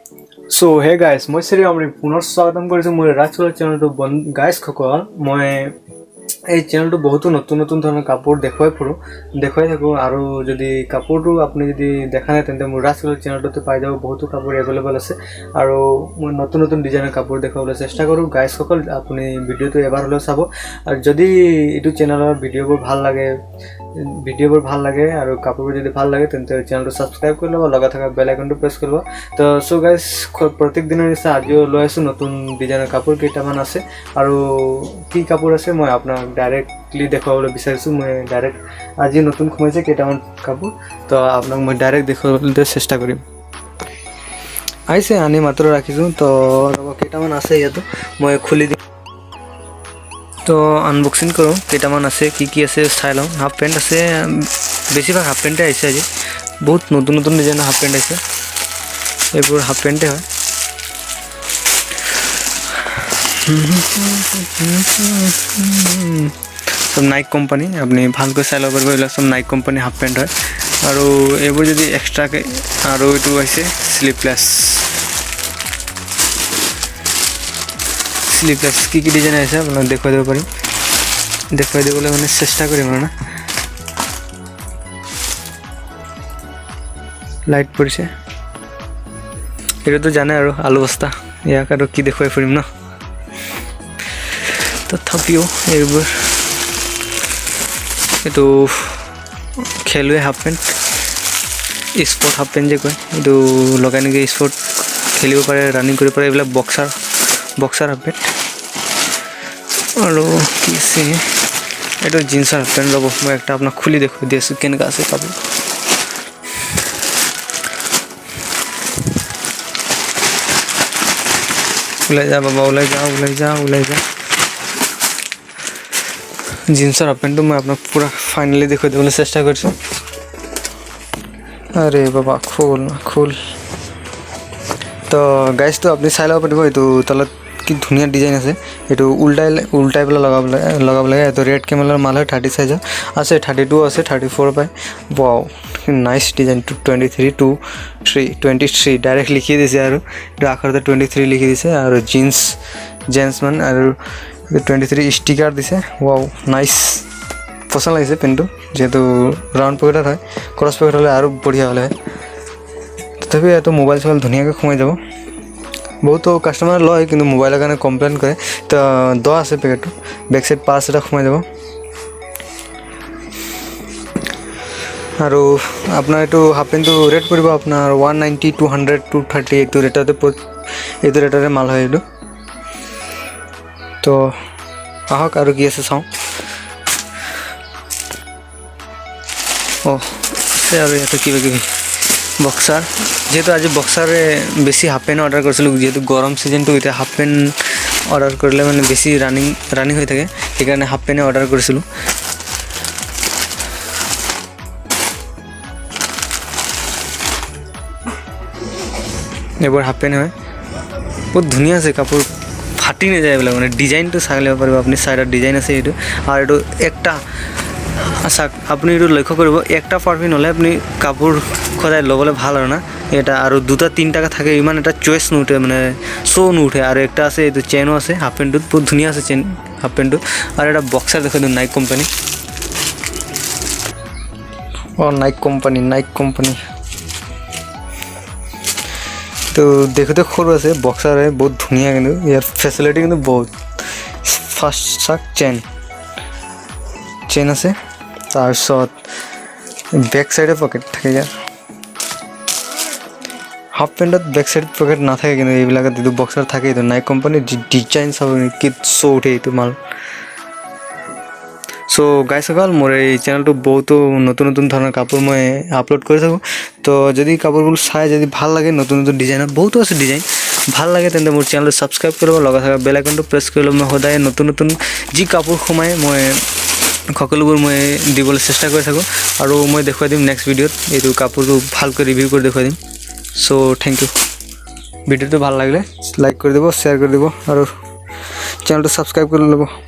सो hey guys मैं श्री आमरी पुनः स्वागतम करिছো मोर राजचोला चैनल तो गाइस खकल मैं এই চ্যানেলটো বহুতো নতুন নতুন ধৰণৰ কাপোৰ দেখুৱাই থাকো আৰু যদি কাপোৰটো আপুনি যদি দেখা নাই তেন্তে মোৰ ৰাজচোলা চেনেলটোতে পাই যাব বহুতো কাপোৰ अवेलेबल আছে আৰু মই নতুন নতুন ডিজাইনৰ কাপোৰ দেখাবলৈ চেষ্টা কৰো গাইস সকল আপুনি ভিডিওটো এবাৰ হলেও চাব আৰু যদি ইটো চেনেলৰ ভিডিওবোৰ ভাল লাগে আৰু কাপোৰবোৰ যদি ভাল লাগে তেন্তে চেনেলটো সাবস্ক্ৰাইব কৰি লব লগা থকা বেল আইকনটো প্ৰেছ কৰিব তো সো গাইস প্ৰত্যেক দিনৰ নিচিনা আজিও লৈ আছো নতুন ডিজাইনৰ কাপোৰ কেইটামান আছে আৰু কি কাপোৰ আছে মই আপোনাক डायरेक्टली দেখাবলৈ বিচাৰিছো মই ডাইৰেক্ট আজি নতুন খমাইছে কেইটামান কাপোৰ তো আপোনাক মই ডাইৰেক্ট দেখাবলৈ চেষ্টা কৰিম আইছে আনি মাত্ৰ ৰাখিছো তো ৰব কেইটামান আছে ইয়াতো মই খুলি দিম তো আনবক্সিং কৰো কেইটামান আছে কি আছে চাই লওঁ হাফ পেন্ট আছে বেছিভাগ হাফ পেন্টে আইছে আজি বহুত নতুন নতুন ডিজাইনৰ হাফ পেন্ট আছে এইবোৰ হাফ পেন্টে হয় सब नाइक कंपनी अपनी ভালকৈ চাই লব পাৰিব এলা সব নাইক कंपनी হাফ পেন্ট হয় আৰু এবোৰ যদি এক্সট্ৰা কে আৰু এটো আছে স্লিপলেস কি ডিজাইন আছে আপোনাক দেখাই দিব পাৰিম দেখাই দিবলৈ মানে চেষ্টা কৰিম না লাইট পৰিছে এটো জানে আৰু আলু বস্তা ইয়াক আৰু কি দেখাই ফুৰিম না তথাপিও এইবোৰ এটো খেলুৱে half pant sport half pant যে কয় এটো লগাই নেকি স্পোৰ্ট খেলিব পাৰে ৰানিং কৰিব পাৰে এইবিলাক বক্সাৰ হাফ পেন্ট আৰু কি আছে এটো জিন্স হাফ পেন্ট লব মই একটা আপোনাক খুলি দেখাই দিছো কেনেকা আছে কাপোৰ ওলাই যা বাবা ওলাই যা जीन्स हाफ पेंट मैं अपना पूरा फाइनली देखो देने चेष्टा करছো अरे बाबा खोल तो गाइस तो अपनी চাই লব পাৰিব এটো তলত কি ধুনিয়া ডিজাইন আছে এটো উল্টাই পেলা লগাব লাগে এটো ৰেড কেমেলাৰ মাল হয় 30 সাইজ আছে 32 আছে 34 পায় ওয়াও নাইস ডিজাইন 23 ডাইরেক্ট লিখি দিছে আৰু আখৰতে 23 লিখি দিছে আৰু জেন্টস মান আৰু 23 স্টিকাৰ দিছে ওয়াও নাইস পছন্দ লাগিছে পেনটো যেটো ৰাউন্ড পকেট হয় ক্ৰস পকেট হলে আৰু বঢ়িয়া হলে তথাপি এটো মোবাইল চল ধুনিয়াকৈ খমাই যাব বহুত কাস্টমাৰ লয় কিন্তু মোবাইলৰ কাৰণে কমপ্লেইন কৰে তো 10 আছে পেকেটটো ব্যাক সাইড পাঁচ এটা খমাই যাব আৰু আপোনাৰ এটো হাফ পেনটো ৰেট পৰিব আপোনাৰ 190 200 230 এটো ৰেটতে মাল হয় এটো तो आहक और কি আছে চাও ও সে আর এটা কি বক্সার যেহেতু আজি বক্সারে বেশি হাফ পেন অর্ডার করছিল যেহেতু গরম সিজন তো এটা হাফ পেন অর্ডার করলে মানে বেশি রানিং হয়ে থাকে এই কারণে হাফ পেনে অর্ডার করেছিল এবার হাফ পেন হয় বহুত ধুনিয়া আছে কাপড় ফাটি না যায় বলে মানে ডিজাইন তো চাইলে পারবে আপনি সাইডৰ ডিজাইন আছে এটো আৰ এটো একটা আচ্ছা আপনি এটো লক্ষ্য কৰিব একটা পারফিন হলে আপনি কাপড় খদাই লবলে ভাল হয় না এটা আর দুটা তিন টাকা থাকে ইমান এটা চয়েস নুঠে মানে শো নুঠে আর একটা আছে এটো চেনও আছে হাফ পেন্টত বহুত ধুনিয়া আছে চেন হাফ পেন্ট আর এটা বক্সার দেখো নাইক কোম্পানি ও নাইক কোম্পানি तो देखो तो खोल আছে বক্সার है बहुत ধুনিয়া কিন্তু ইয়ার ফ্যাসিলিটি কিন্তু বহুত ফাস্ট সাক চেন আছে তার সাথে ব্যাক সাইডে পকেট থাকে यार হাফ পেন্টত ব্যাক সাইড পকেট না থাকে কিন্তু এইবিলাকত দুটো বক্সার থাকে তো নাইক কোম্পানির ডিজাইন সব কি সো উঠে তো মাল সো গাইস সকল মোর এই চ্যানেলটো বহুত নতুন ধৰণৰ কাপোৰ মই আপলোড কৰি থাকো তো যদি কাপোৰবোৰ চাই যদি ভাল লাগে নতুন ডিজাইন বহুত আছে ডিজাইন ভাল লাগে তেন্তে মোৰ চ্যানেলটো সাবস্ক্ৰাইব কৰিব লগা থকা বেল আইকনটো প্ৰেছ কৰি লম মই সদায় নতুন যি কাপোৰ খমাই মই সকলোবোৰ মই দিবলৈ চেষ্টা কৰি থাকো আৰু মই দেখাই দিম নেক্সট ভিডিওত এইটো কাপোৰটো ভালকৈ ৰিভিউ কৰি দেখাই দিম সো থ্যাংক ইউ ভিডিওটো ভাল লাগিলে লাইক কৰি দিব শেয়াৰ কৰি দিব আৰু চ্যানেলটো সাবস্ক্ৰাইব কৰি লব